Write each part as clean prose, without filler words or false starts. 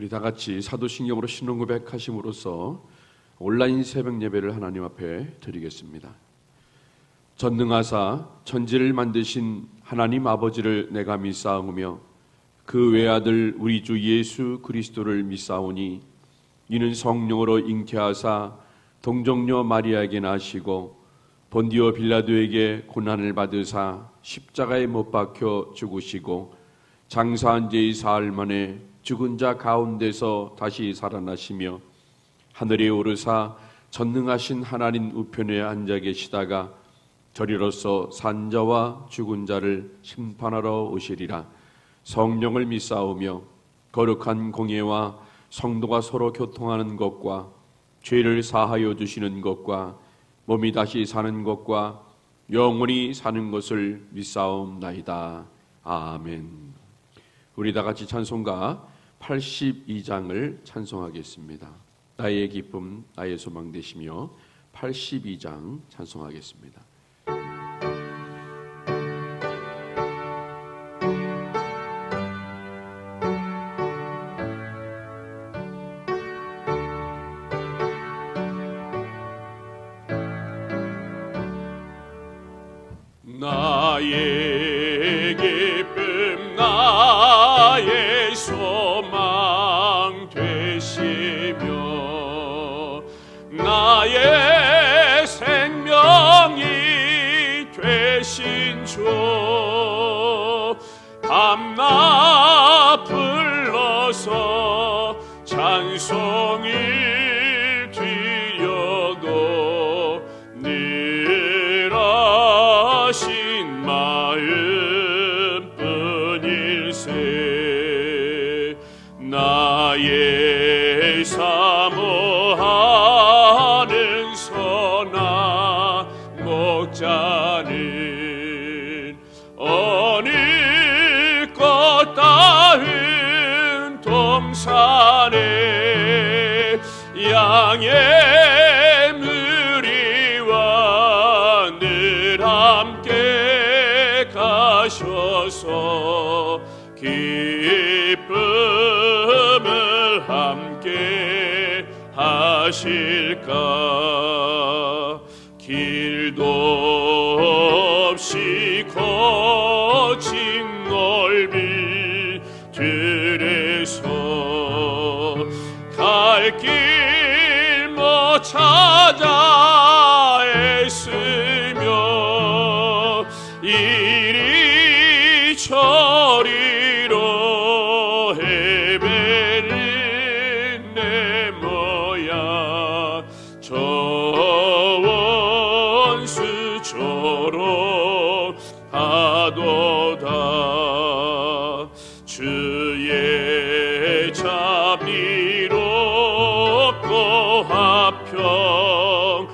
우리 다 같이 사도신경으로 신앙 고백하심으로써 온라인 새벽 예배를 하나님 앞에 드리겠습니다. 전능하사 천지를 만드신 하나님 아버지를 내가 믿사오며 그 외아들 우리 주 예수 그리스도를 믿사오니 이는 성령으로 잉태하사 동정녀 마리아에게 나시고 본디오 빌라도에게 고난을 받으사 십자가에 못 박혀 죽으시고 장사한 지 사흘 만에 죽은 자 가운데서 다시 살아나시며 하늘에 오르사 전능하신 하나님 우편에 앉아 계시다가 저리로서 산자와 죽은 자를 심판하러 오시리라. 성령을 믿사오며 거룩한 공예와 성도가 서로 교통하는 것과 죄를 사하여 주시는 것과 몸이 다시 사는 것과 영원히 사는 것을 믿사옵나이다. 아멘. 우리 다 같이 찬송가 82장을 찬송하겠습니다. 나의 기쁨 나의 소망 되시며 82장 찬송하겠습니다. 나의 기쁨 나의 소망 되시며 나의 생명이 되신 주 밤낮 불러서 찬송을 드려도 늘 하신 마음뿐일세. 나의 사모하는 선한 목자는 어느 꽃 닿은 동산에 양의 무리와 늘 함께 가셔서 기쁨을 함께 하실까. 길도 없이 거친 넓이 들에서 갈 길 못 찾아 애쓰며 이리 저리로 헤매는 내 모양 저 원수처럼 하도다. 주의 자비롭고 화평한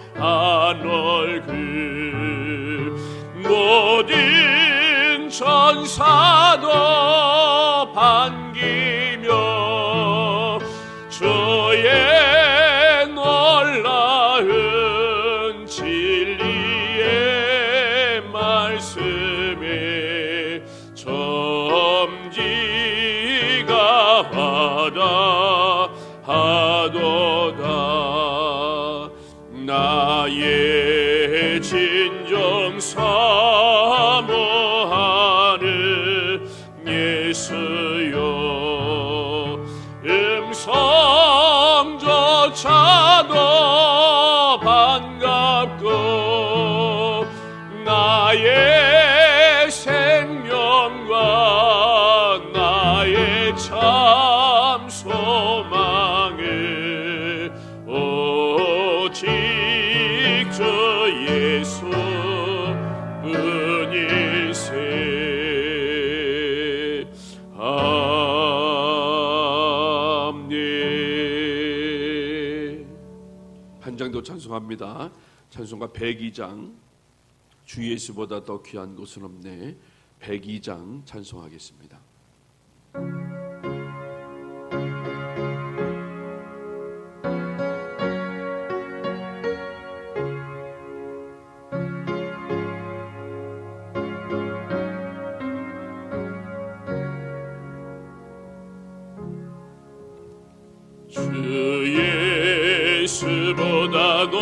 얼굴 모든 천사도 반기며 주의 놀라운 진리의 말씀에 점지가 받아 하도다. 나의 진정 사모하는 예수여 음성조차도 반갑고 나의 생명과 나의 참 소망을 오직 주 예수 뿐일세. 아멘. 한 장 더 찬송합니다. 찬송가 102장 주 예수보다 더 귀한 곳은 없네. 102장 찬송하겠습니다. 예수보다도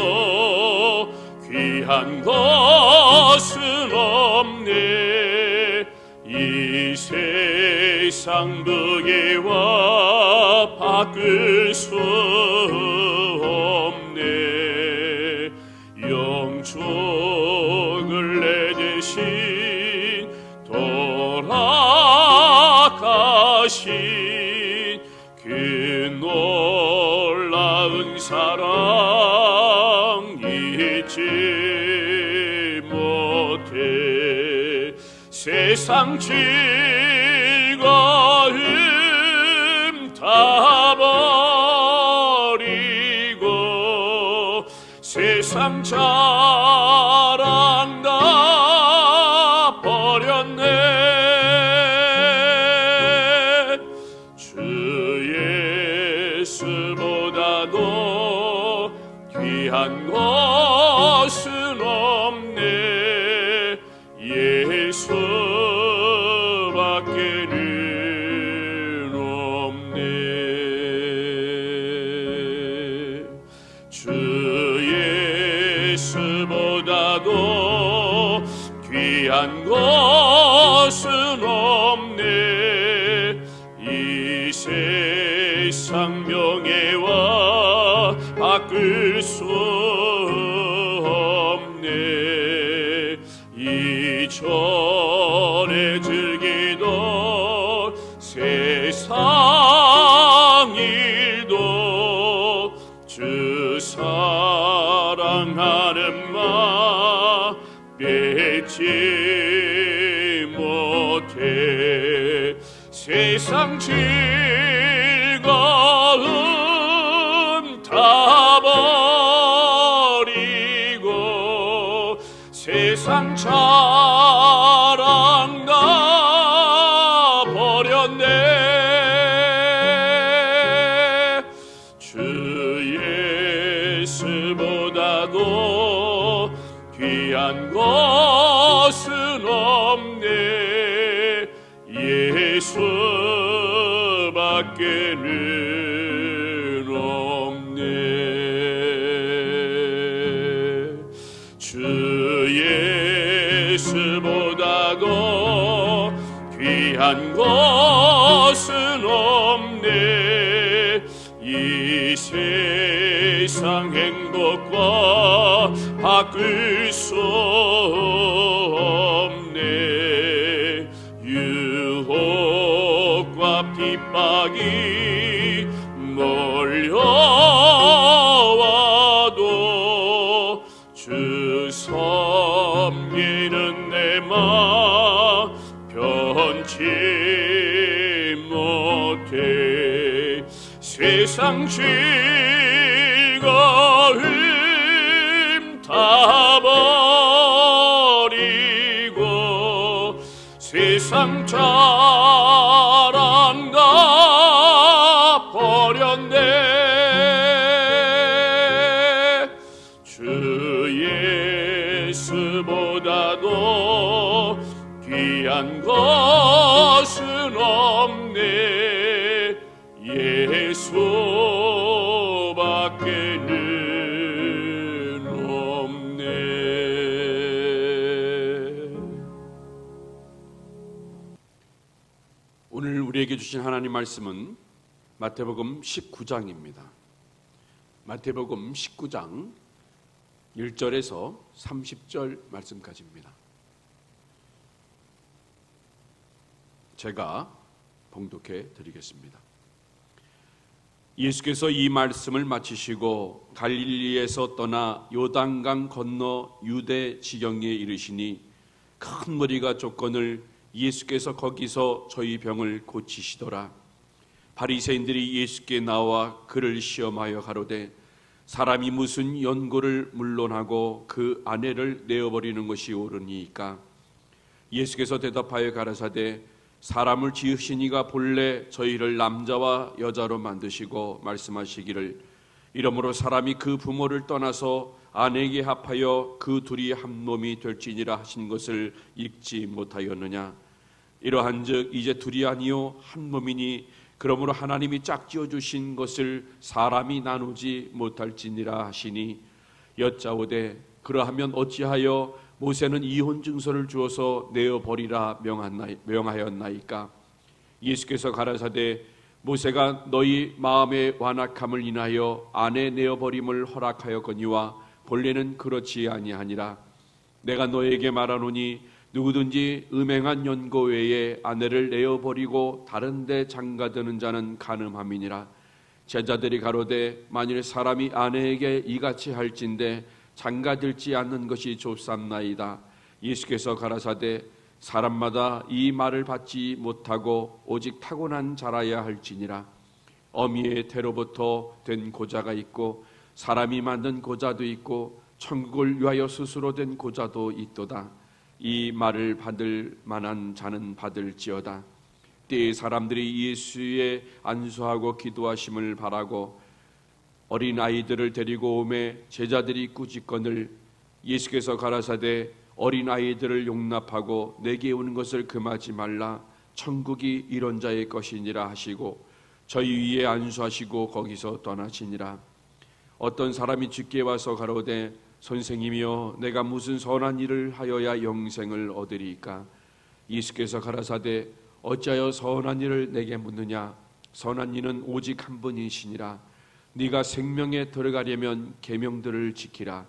귀한 것은 없네. 이 세상 무게와 바꿀 수 없네. 영축을 내 대신 돌아가신 그 놀라운 사랑 잊지 못해. 세상 즐거움 다 버리고 세상 자랑 다 버렸네. 주 예수보다도 귀한 것은 없네. 예수밖에는 없네. 주 예수보다도 귀한 것은 없네. 이 세상 명예와 바꿀 수 없네. 이전에 즐기던 세상 일도 주 사랑하는 마음 뺏지 못해. 세상 즐거움 다 버리고 세상 자랑 다 버렸네. 주 예수보다도 귀한 것은 없네. 예수밖에는 없네. 주 예수보다도 귀한 것은 없네. 이 세상 행복과 바꿀 수 없네. 유혹과 핍박이 몰려와도 주 섬기는 내 마음 변치 못해. 세상 즐거움 다 버리고 세상 자랑 다 버렸네. 주 예수보다도 귀한 것은 없네. 예수밖에는 없네. 오늘 우리에게 주신 하나님 말씀은 마태복음 19장입니다. 마태복음 19장 1절에서 30절 말씀까지입니다. 제가 봉독해 드리겠습니다. 예수께서 이 말씀을 마치시고 갈릴리에서 떠나 요단강 건너 유대 지경에 이르시니 큰 무리가 쫓거늘 예수께서 거기서 저희 병을 고치시더라. 바리새인들이 예수께 나와 그를 시험하여 가로되 사람이 무슨 연고를 물론하고 그 아내를 내어버리는 것이 옳으니까? 예수께서 대답하여 가라사대 사람을 지으시니가 본래 저희를 남자와 여자로 만드시고 말씀하시기를 이러므로 사람이 그 부모를 떠나서 아내에게 합하여 그 둘이 한 몸이 될지니라 하신 것을 읽지 못하였느냐? 이러한즉 이제 둘이 아니요 한 몸이니 그러므로 하나님이 짝지어 주신 것을 사람이 나누지 못할지니라 하시니 여짜오되 그러하면 어찌하여 모세는 이혼 증서를 주어서 내어 버리라 명하였나이까? 예수께서 가라사대 모세가 너희 마음의 완악함을 인하여 아내 내어 버림을 허락하였거니와 본래는 그렇지 아니하니라. 내가 너에게 말하노니 누구든지 음행한 연고 외에 아내를 내어 버리고 다른 데 장가드는 자는 간음함이니라. 제자들이 가로되 만일 사람이 아내에게 이같이 할진대 장가들지 않는 것이 좋삼나이다. 예수께서 가라사대 사람마다 이 말을 받지 못하고 오직 타고난 자라야 할지니라. 어미의 태로부터 된 고자가 있고 사람이 만든 고자도 있고 천국을 위하여 스스로 된 고자도 있도다. 이 말을 받을 만한 자는 받을지어다. 때에 사람들이 예수의 안수하고 기도하심을 바라고 어린 아이들을 데리고 오매 제자들이 꾸짖거늘 예수께서 가라사대 어린 아이들을 용납하고 내게 오는 것을 금하지 말라. 천국이 이런 자의 것이니라 하시고 저희 위에 안수하시고 거기서 떠나시니라. 어떤 사람이 주께 와서 가로되 선생님이여 내가 무슨 선한 일을 하여야 영생을 얻으리이까? 예수께서 가라사대 어찌하여 선한 일을 내게 묻느냐? 선한 이는 오직 한 분이시니라. 네가 생명에 들어가려면 계명들을 지키라.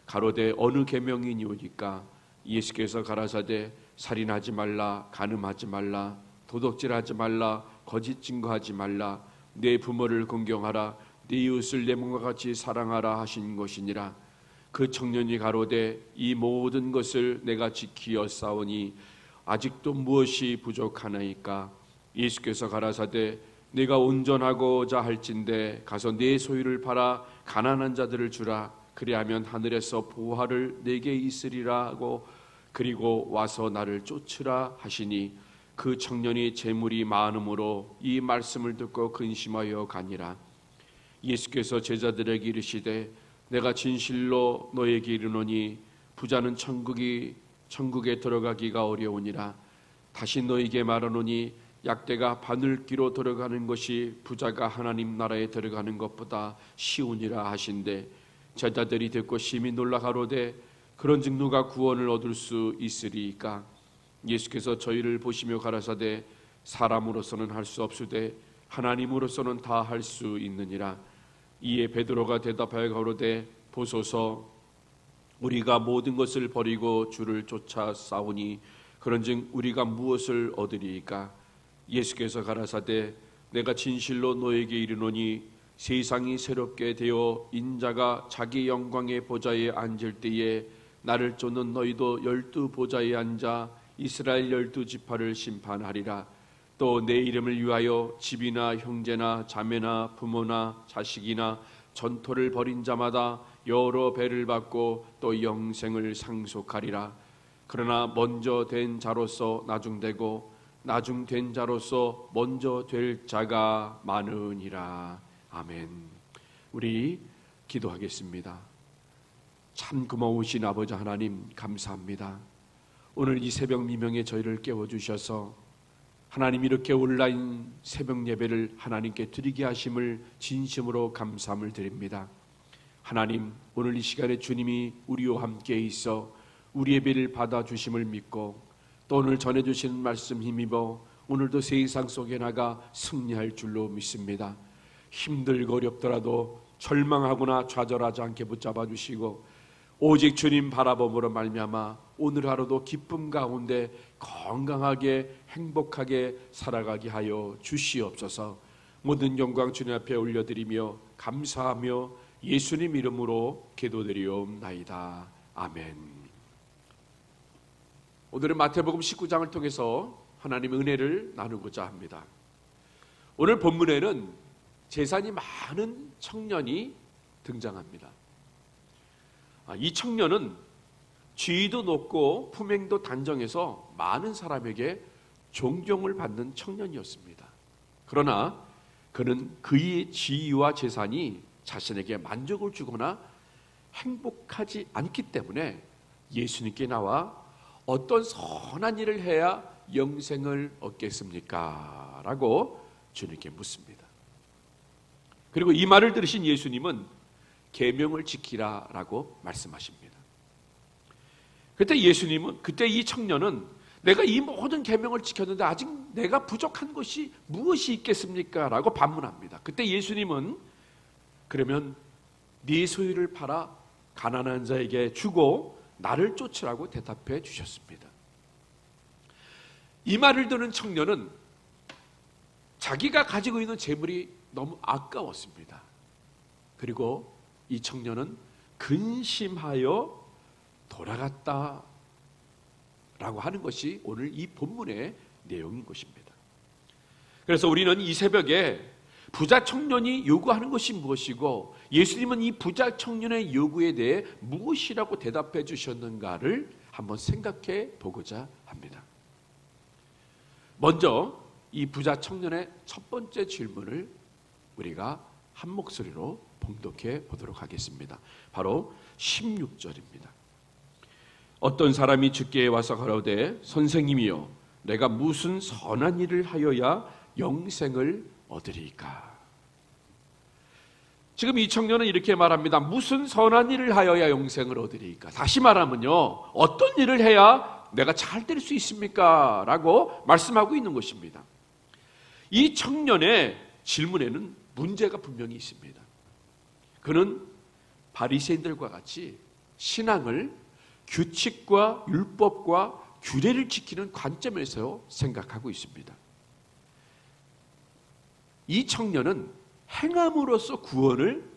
가로되 어느 계명이니오니까? 예수께서 가라사대 살인하지 말라, 간음하지 말라, 도둑질하지 말라, 거짓 증거하지 말라, 내 부모를 공경하라, 네 이웃을 내 몸과 같이 사랑하라 하신 것이니라. 그 청년이 가로되 이 모든 것을 내가 지키었사오니 아직도 무엇이 부족하나이까? 예수께서 가라사대 네가 온전하고자 할진대 가서 네 소유를 팔아 가난한 자들을 주라. 그리하면 하늘에서 보화를 내게 있으리라고 그리고 와서 나를 쫓으라 하시니 그 청년이 재물이 많음으로 이 말씀을 듣고 근심하여 가니라. 예수께서 제자들에게 이르시되 내가 진실로 너에게 이르노니 부자는 천국에 들어가기가 어려우니라. 다시 너에게 말하노니 약대가 바늘귀로 들어가는 것이 부자가 하나님 나라에 들어가는 것보다 쉬우니라 하신대 제자들이 듣고 심히 놀라 가로되 그런즉 누가 구원을 얻을 수 있으리이까? 예수께서 저희를 보시며 가라사대 사람으로서는 할 수 없으되 하나님으로서는 다 할 수 있느니라. 이에 베드로가 대답하여 가로되 보소서 우리가 모든 것을 버리고 주를 쫓아 싸우니 그런즉 우리가 무엇을 얻으리이까? 예수께서 가라사대 내가 진실로 너에게 이르노니 세상이 새롭게 되어 인자가 자기 영광의 보좌에 앉을 때에 나를 쫓는 너희도 12 보좌에 앉아 이스라엘 12지파를 심판하리라. 또 내 이름을 위하여 집이나 형제나 자매나 부모나 자식이나 전토를 벌인 자마다 여러 배를 받고 또 영생을 상속하리라. 그러나 먼저 된 자로서 나중되고 나중된 자로서 먼저 될 자가 많으니라. 아멘. 우리 기도하겠습니다. 참 고마우신 아버지 하나님 감사합니다. 오늘 이 새벽 미명에 저희를 깨워주셔서 하나님 이렇게 온라인 새벽 예배를 하나님께 드리게 하심을 진심으로 감사함을 드립니다. 하나님 오늘 이 시간에 주님이 우리와 함께 있어 우리 예배를 받아주심을 믿고 또 오늘 전해주시는 말씀 힘입어 오늘도 세상 속에 나가 승리할 줄로 믿습니다. 힘들고 어렵더라도 절망하거나 좌절하지 않게 붙잡아 주시고 오직 주님 바라봄으로 말미암아 오늘 하루도 기쁨 가운데 건강하게 행복하게 살아가게 하여 주시옵소서. 모든 영광 주님 앞에 올려드리며 감사하며 예수님 이름으로 기도드리옵나이다. 아멘. 오늘은 마태복음 19장을 통해서 하나님의 은혜를 나누고자 합니다. 오늘 본문에는 재산이 많은 청년이 등장합니다. 이 청년은 지위도 높고 품행도 단정해서 많은 사람에게 존경을 받는 청년이었습니다. 그러나 그는 그의 지위와 재산이 자신에게 만족을 주거나 행복하지 않기 때문에 예수님께 나와 어떤 선한 일을 해야 영생을 얻겠습니까? 라고 주님께 묻습니다. 그리고 이 말을 들으신 예수님은 계명을 지키라라고 말씀하십니다. 그때 이 청년은 내가 이 모든 계명을 지켰는데 아직 내가 부족한 것이 무엇이 있겠습니까? 라고 반문합니다. 그때 예수님은 그러면 네 소유를 팔아 가난한 자에게 주고 나를 쫓으라고 대답해 주셨습니다. 이 말을 듣는 청년은 자기가 가지고 있는 재물이 너무 아까웠습니다. 그리고 이 청년은 근심하여 돌아갔다라고 하는 것이 오늘 이 본문의 내용인 것입니다. 그래서 우리는 이 새벽에 부자 청년이 요구하는 것이 무엇이고 예수님은 이 부자 청년의 요구에 대해 무엇이라고 대답해 주셨는가를 한번 생각해 보고자 합니다. 먼저 이 부자 청년의 첫 번째 질문을 우리가 한 목소리로 봉독해 보도록 하겠습니다. 바로 16절입니다. 어떤 사람이 주께 와서 가로되 선생님이여 내가 무슨 선한 일을 하여야 영생을 얻으리까? 지금 이 청년은 이렇게 말합니다. 무슨 선한 일을 하여야 영생을 얻으리까? 다시 말하면요, 어떤 일을 해야 내가 잘 될 수 있습니까? 라고 말씀하고 있는 것입니다. 이 청년의 질문에는 문제가 분명히 있습니다. 그는 바리새인들과 같이 신앙을 규칙과 율법과 규례를 지키는 관점에서 생각하고 있습니다. 이 청년은 행함으로써 구원을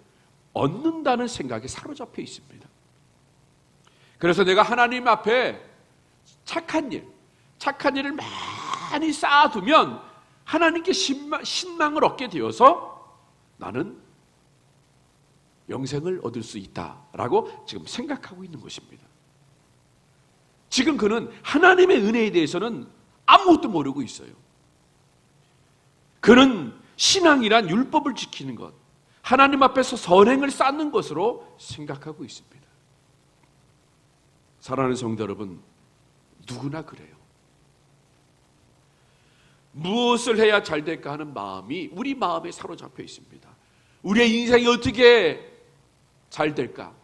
얻는다는 생각에 사로잡혀 있습니다. 그래서 내가 하나님 앞에 착한 일을 많이 쌓아두면 하나님께 신망을 얻게 되어서 나는 영생을 얻을 수 있다라고 지금 생각하고 있는 것입니다. 지금 그는 하나님의 은혜에 대해서는 아무것도 모르고 있어요. 그는 신앙이란 율법을 지키는 것, 하나님 앞에서 선행을 쌓는 것으로 생각하고 있습니다. 사랑하는 성도 여러분, 누구나 그래요. 무엇을 해야 잘 될까 하는 마음이 우리 마음에 사로잡혀 있습니다. 우리의 인생이 어떻게 잘 될까?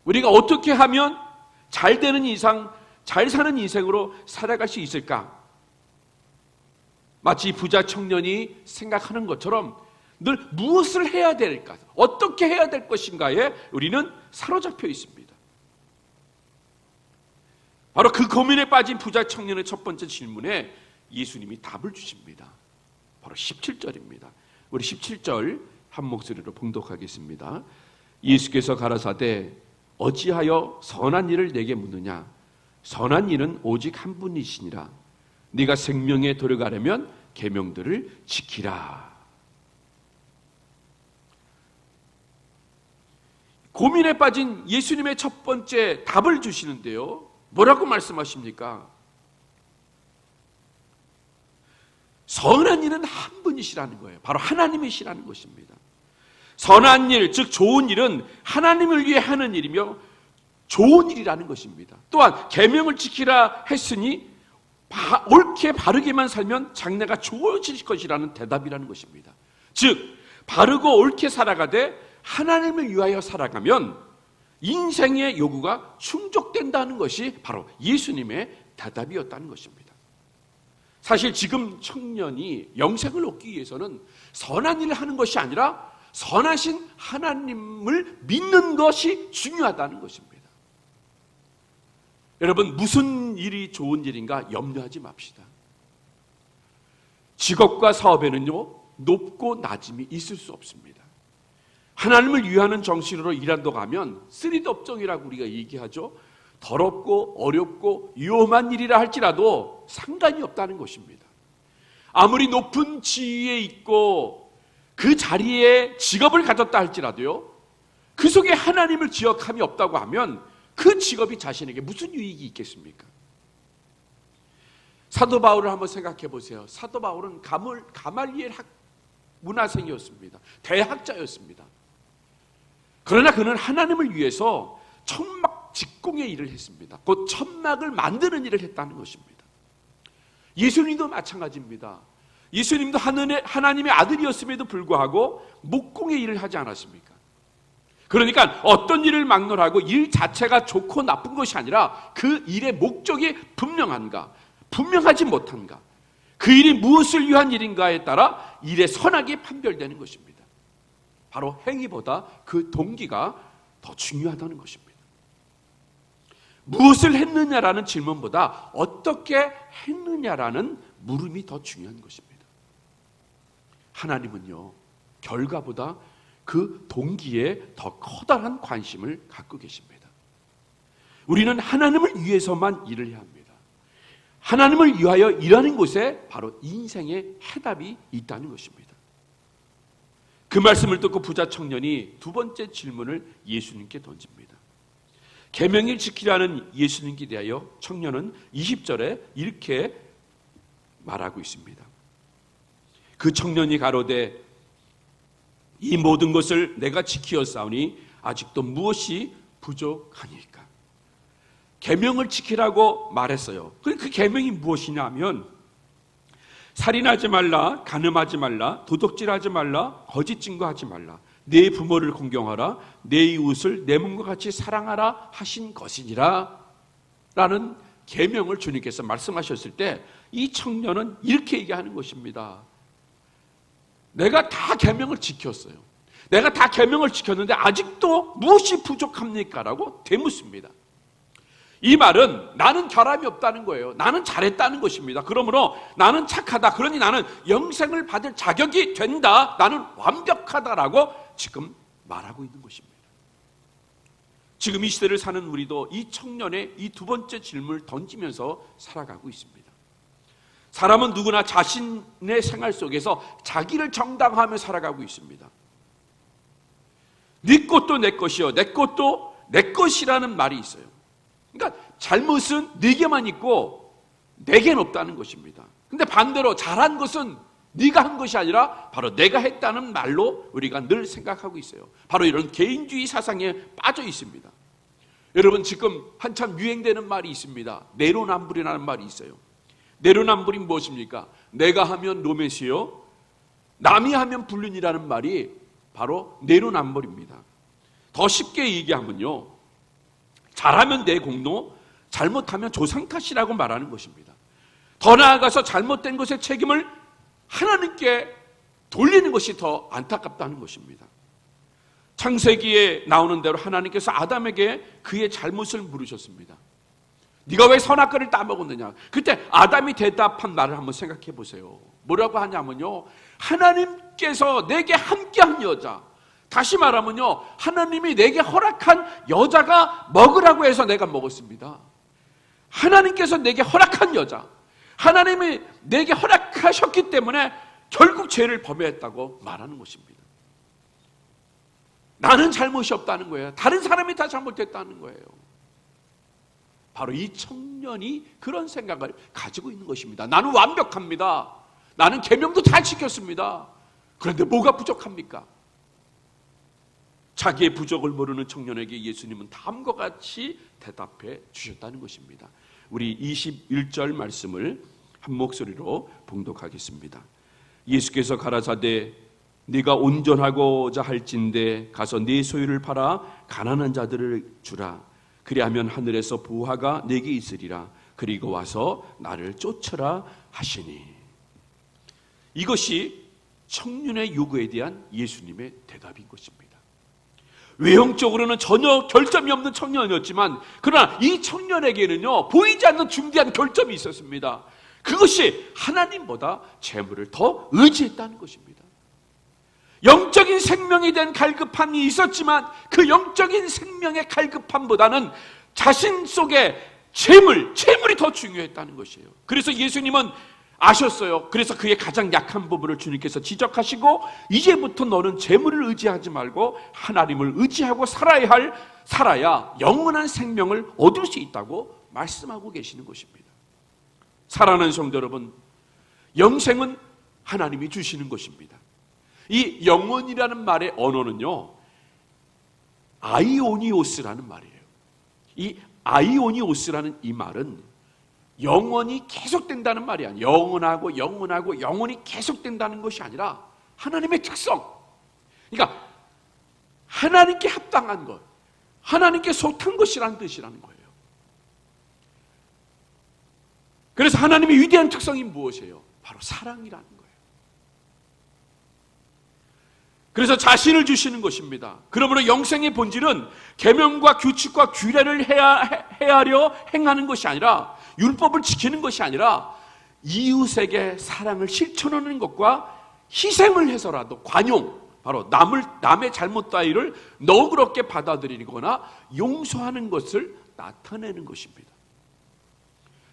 우리가 어떻게 하면 잘 되는 이상, 잘 사는 인생으로 살아갈 수 있을까? 마치 부자 청년이 생각하는 것처럼 늘 무엇을 해야 될까? 어떻게 해야 될 것인가에 우리는 사로잡혀 있습니다. 바로 그 고민에 빠진 부자 청년의 첫 번째 질문에 예수님이 답을 주십니다. 바로 17절입니다. 우리 17절 한 목소리로 봉독하겠습니다. 예수께서 가라사대 어찌하여 선한 일을 내게 묻느냐? 선한 일은 오직 한 분이시니라. 네가 생명에 들어가려면 계명들을 지키라. 고민에 빠진 예수님의 첫 번째 답을 주시는데요. 뭐라고 말씀하십니까? 선한 일은 한 분이시라는 거예요. 바로 하나님이시라는 것입니다. 선한 일, 즉 좋은 일은 하나님을 위해 하는 일이며 좋은 일이라는 것입니다. 또한 계명을 지키라 했으니 옳게 바르게만 살면 장래가 좋아질 것이라는 대답이라는 것입니다. 즉 바르고 옳게 살아가되 하나님을 위하여 살아가면 인생의 요구가 충족된다는 것이 바로 예수님의 대답이었다는 것입니다. 사실 지금 청년이 영생을 얻기 위해서는 선한 일을 하는 것이 아니라 선하신 하나님을 믿는 것이 중요하다는 것입니다. 여러분, 무슨 일이 좋은 일인가 염려하지 맙시다. 직업과 사업에는요, 높고 낮음이 있을 수 없습니다. 하나님을 위하는 정신으로 일한다고 하면 쓰리드 업종이라고 우리가 얘기하죠. 더럽고 어렵고 위험한 일이라 할지라도 상관이 없다는 것입니다. 아무리 높은 지위에 있고 그 자리에 직업을 가졌다 할지라도요, 그 속에 하나님을 기억함이 없다고 하면 그 직업이 자신에게 무슨 유익이 있겠습니까? 사도 바울을 한번 생각해 보세요. 사도 바울은 가말리엘 문화생이었습니다. 대학자였습니다. 그러나 그는 하나님을 위해서 천막 직공의 일을 했습니다. 곧 천막을 만드는 일을 했다는 것입니다. 예수님도 마찬가지입니다. 예수님도 하나님의 아들이었음에도 불구하고 목공의 일을 하지 않았습니까? 그러니까 어떤 일을 막론하고 일 자체가 좋고 나쁜 것이 아니라 그 일의 목적이 분명한가, 분명하지 못한가, 그 일이 무엇을 위한 일인가에 따라 일의 선악이 판별되는 것입니다. 바로 행위보다 그 동기가 더 중요하다는 것입니다. 무엇을 했느냐라는 질문보다 어떻게 했느냐라는 물음이 더 중요한 것입니다. 하나님은요, 결과보다 그 동기에 더 커다란 관심을 갖고 계십니다. 우리는 하나님을 위해서만 일을 해야 합니다. 하나님을 위하여 일하는 곳에 바로 인생의 해답이 있다는 것입니다. 그 말씀을 듣고 부자 청년이 두 번째 질문을 예수님께 던집니다. 계명을 지키라는 예수님께 대하여 청년은 20절에 이렇게 말하고 있습니다. 그 청년이 가로되 이 모든 것을 내가 지키었사오니 아직도 무엇이 부족하니까? 계명을 지키라고 말했어요. 그 계명이 무엇이냐 하면 살인하지 말라, 간음하지 말라, 도둑질하지 말라, 거짓 증거하지 말라, 내 부모를 공경하라, 내 이웃을 내 몸과 같이 사랑하라 하신 것이니라 라는 계명을 주님께서 말씀하셨을 때 이 청년은 이렇게 얘기하는 것입니다. 내가 다 계명을 지켰어요. 내가 다 계명을 지켰는데 아직도 무엇이 부족합니까? 라고 되묻습니다. 이 말은 나는 결함이 없다는 거예요. 나는 잘했다는 것입니다. 그러므로 나는 착하다. 그러니 나는 영생을 받을 자격이 된다. 나는 완벽하다라고 지금 말하고 있는 것입니다. 지금 이 시대를 사는 우리도 이 청년의 이 두 번째 질문을 던지면서 살아가고 있습니다. 사람은 누구나 자신의 생활 속에서 자기를 정당화하며 살아가고 있습니다. 네 것도 내 것이요, 내 것도 내 것이라는 말이 있어요. 그러니까 잘못은 네게만 있고 내겐 없다는 것입니다. 근데 반대로 잘한 것은 네가 한 것이 아니라 바로 내가 했다는 말로 우리가 늘 생각하고 있어요. 바로 이런 개인주의 사상에 빠져 있습니다. 여러분, 지금 한참 유행되는 말이 있습니다. 내로남불이라는 말이 있어요. 내로남불이 무엇입니까? 내가 하면 로맨스요, 남이 하면 불륜이라는 말이 바로 내로남불입니다. 더 쉽게 얘기하면요, 잘하면 내 공로, 잘못하면 조상 탓이라고 말하는 것입니다. 더 나아가서 잘못된 것의 책임을 하나님께 돌리는 것이 더 안타깝다는 것입니다. 창세기에 나오는 대로 하나님께서 아담에게 그의 잘못을 물으셨습니다. 네가 왜 선악과를 따먹었느냐? 그때 아담이 대답한 말을 한번 생각해 보세요. 뭐라고 하냐면요, 하나님께서 내게 함께한 여자, 다시 말하면요, 하나님이 내게 허락한 여자가 먹으라고 해서 내가 먹었습니다. 하나님께서 내게 허락한 여자, 하나님이 내게 허락하셨기 때문에 결국 죄를 범했다고 말하는 것입니다. 나는 잘못이 없다는 거예요. 다른 사람이 다 잘못됐다는 거예요. 바로 이 청년이 그런 생각을 가지고 있는 것입니다. 나는 완벽합니다. 나는 계명도 다 지켰습니다. 그런데 뭐가 부족합니까? 자기의 부족을 모르는 청년에게 예수님은 다음과 같이 대답해 주셨다는 것입니다. 우리 21절 말씀을 한 목소리로 봉독하겠습니다. 예수께서 가라사대 네가 온전하고자 할진대 가서 네 소유를 팔아 가난한 자들을 주라. 그리하면 하늘에서 부하가 내게 있으리라. 그리고 와서 나를 쫓으라 하시니. 이것이 청년의 요구에 대한 예수님의 대답인 것입니다. 외형적으로는 전혀 결점이 없는 청년이었지만 그러나 이 청년에게는요, 보이지 않는 중대한 결점이 있었습니다. 그것이 하나님보다 재물을 더 의지했다는 것입니다. 영적인 생명에 대한 갈급함이 있었지만 그 영적인 생명의 갈급함보다는 자신 속에 재물이 더 중요했다는 것이에요. 그래서 예수님은 아셨어요. 그래서 그의 가장 약한 부분을 주님께서 지적하시고 이제부터 너는 재물을 의지하지 말고 하나님을 의지하고 살아야 영원한 생명을 얻을 수 있다고 말씀하고 계시는 것입니다. 사랑하는 성도 여러분, 영생은 하나님이 주시는 것입니다. 이 영원이라는 말의 언어는요, 아이오니오스라는 말이에요. 이 아이오니오스라는 이 말은 영원히 계속된다는 말이 아니에요. 영원하고 영원하고 영원히 계속된다는 것이 아니라 하나님의 특성. 그러니까 하나님께 합당한 것, 하나님께 속한 것이라는 뜻이라는 거예요. 그래서 하나님의 위대한 특성이 무엇이에요? 바로 사랑이라는 거예요. 그래서 자신을 주시는 것입니다. 그러므로 영생의 본질은 계명과 규칙과 규례를 헤아려 행하는 것이 아니라, 율법을 지키는 것이 아니라 이웃에게 사랑을 실천하는 것과 희생을 해서라도 관용, 바로 남의 잘못 따위를 너그럽게 받아들이거나 용서하는 것을 나타내는 것입니다.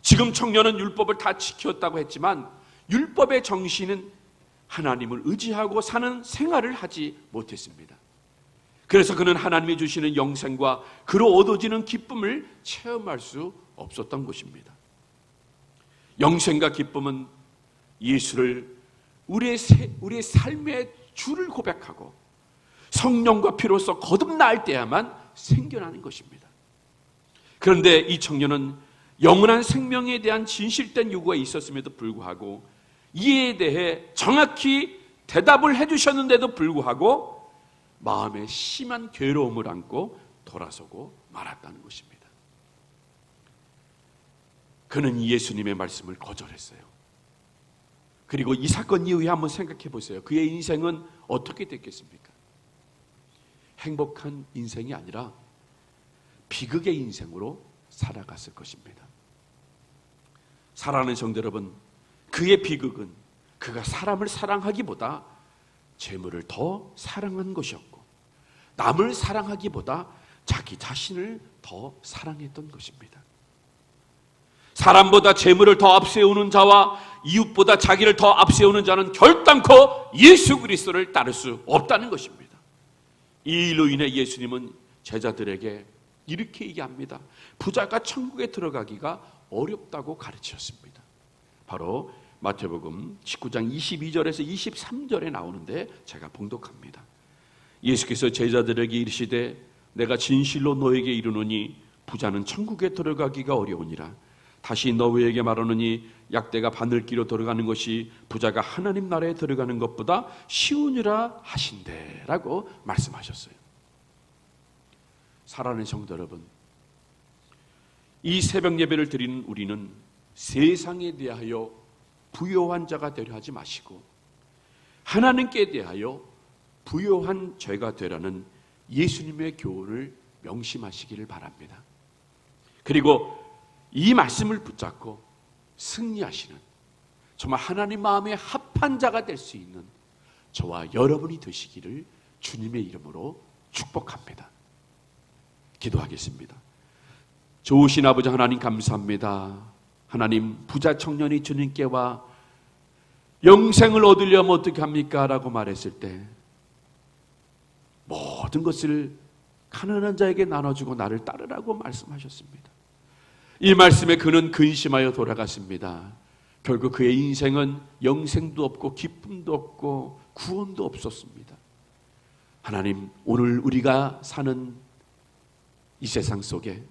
지금 청년은 율법을 다 지켰다고 했지만 율법의 정신은 하나님을 의지하고 사는 생활을 하지 못했습니다. 그래서 그는 하나님이 주시는 영생과 그로 얻어지는 기쁨을 체험할 수 없었던 것입니다. 영생과 기쁨은 예수를 우리의 삶의 주를 고백하고 성령과 피로써 거듭날 때야만 생겨나는 것입니다. 그런데 이 청년은 영원한 생명에 대한 진실된 요구가 있었음에도 불구하고 이에 대해 정확히 대답을 해주셨는데도 불구하고 마음에 심한 괴로움을 안고 돌아서고 말았다는 것입니다. 그는 예수님의 말씀을 거절했어요. 그리고 이 사건 이후에 한번 생각해 보세요. 그의 인생은 어떻게 됐겠습니까? 행복한 인생이 아니라 비극의 인생으로 살아갔을 것입니다. 사랑하는 성도 여러분, 그의 비극은 그가 사람을 사랑하기보다 재물을 더 사랑한 것이었고, 남을 사랑하기보다 자기 자신을 더 사랑했던 것입니다. 사람보다 재물을 더 앞세우는 자와 이웃보다 자기를 더 앞세우는 자는 결단코 예수 그리스도를 따를 수 없다는 것입니다. 이 일로 인해 예수님은 제자들에게 이렇게 얘기합니다. 부자가 천국에 들어가기가 어렵다고 가르치셨습니다. 바로 마태복음 19장 22절에서 23절에 나오는데 제가 봉독합니다. 예수께서 제자들에게 이르시되 내가 진실로 너에게 이르노니 부자는 천국에 들어가기가 어려우니라. 다시 너희에게 말하노니 약대가 바늘기로 들어가는 것이 부자가 하나님 나라에 들어가는 것보다 쉬우니라 하신대 라고 말씀하셨어요. 사랑하는 성도 여러분, 이 새벽 예배를 드리는 우리는 세상에 대하여 부요한 자가 되려 하지 마시고 하나님께 대하여 부요한 죄가 되라는 예수님의 교훈을 명심하시기를 바랍니다. 그리고 이 말씀을 붙잡고 승리하시는 정말 하나님 마음에 합한 자가 될 수 있는 저와 여러분이 되시기를 주님의 이름으로 축복합니다. 기도하겠습니다. 좋으신 아버지 하나님 감사합니다. 하나님, 부자 청년이 주님께 와 영생을 얻으려면 어떻게 합니까? 라고 말했을 때 모든 것을 가난한 자에게 나눠주고 나를 따르라고 말씀하셨습니다. 이 말씀에 그는 근심하여 돌아갔습니다. 결국 그의 인생은 영생도 없고 기쁨도 없고 구원도 없었습니다. 하나님, 오늘 우리가 사는 이 세상 속에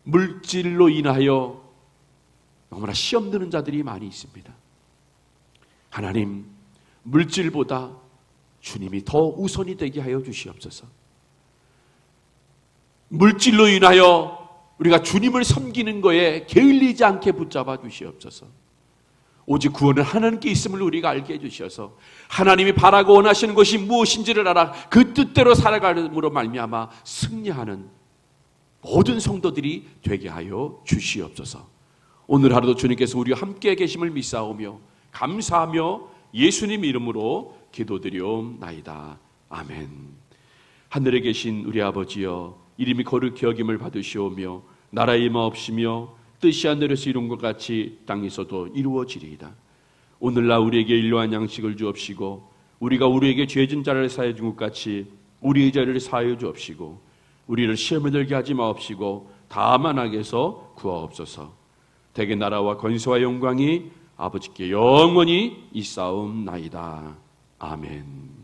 물질로 인하여 너무나 시험 드는 자들이 많이 있습니다. 하나님, 물질보다 주님이 더 우선이 되게 하여 주시옵소서. 물질로 인하여 우리가 주님을 섬기는 거에 게을리지 않게 붙잡아 주시옵소서. 오직 구원은 하나님께 있음을 우리가 알게 해주셔서 하나님이 바라고 원하시는 것이 무엇인지를 알아 그 뜻대로 살아감으로 말미암아 승리하는 모든 성도들이 되게 하여 주시옵소서. 오늘 하루도 주님께서 우리와 함께 계심을 믿사오며 감사하며 예수님 이름으로 기도드리옵나이다. 아멘. 하늘에 계신 우리 아버지여, 이름이 거룩히 여김을 받으시오며 나라의 임하옵시며 뜻이 하늘에서 이룬 것 같이 땅에서도 이루어지리이다. 오늘날 우리에게 일용할 양식을 주옵시고 우리가 우리에게 죄진 자를 사하여 준 것 같이 우리의 죄를 사하여 주옵시고 우리를 시험에 들게 하지 마옵시고 다만 악에서 구하옵소서. 대개 나라와 권세와 영광이 아버지께 영원히 있사옵나이다. 아멘.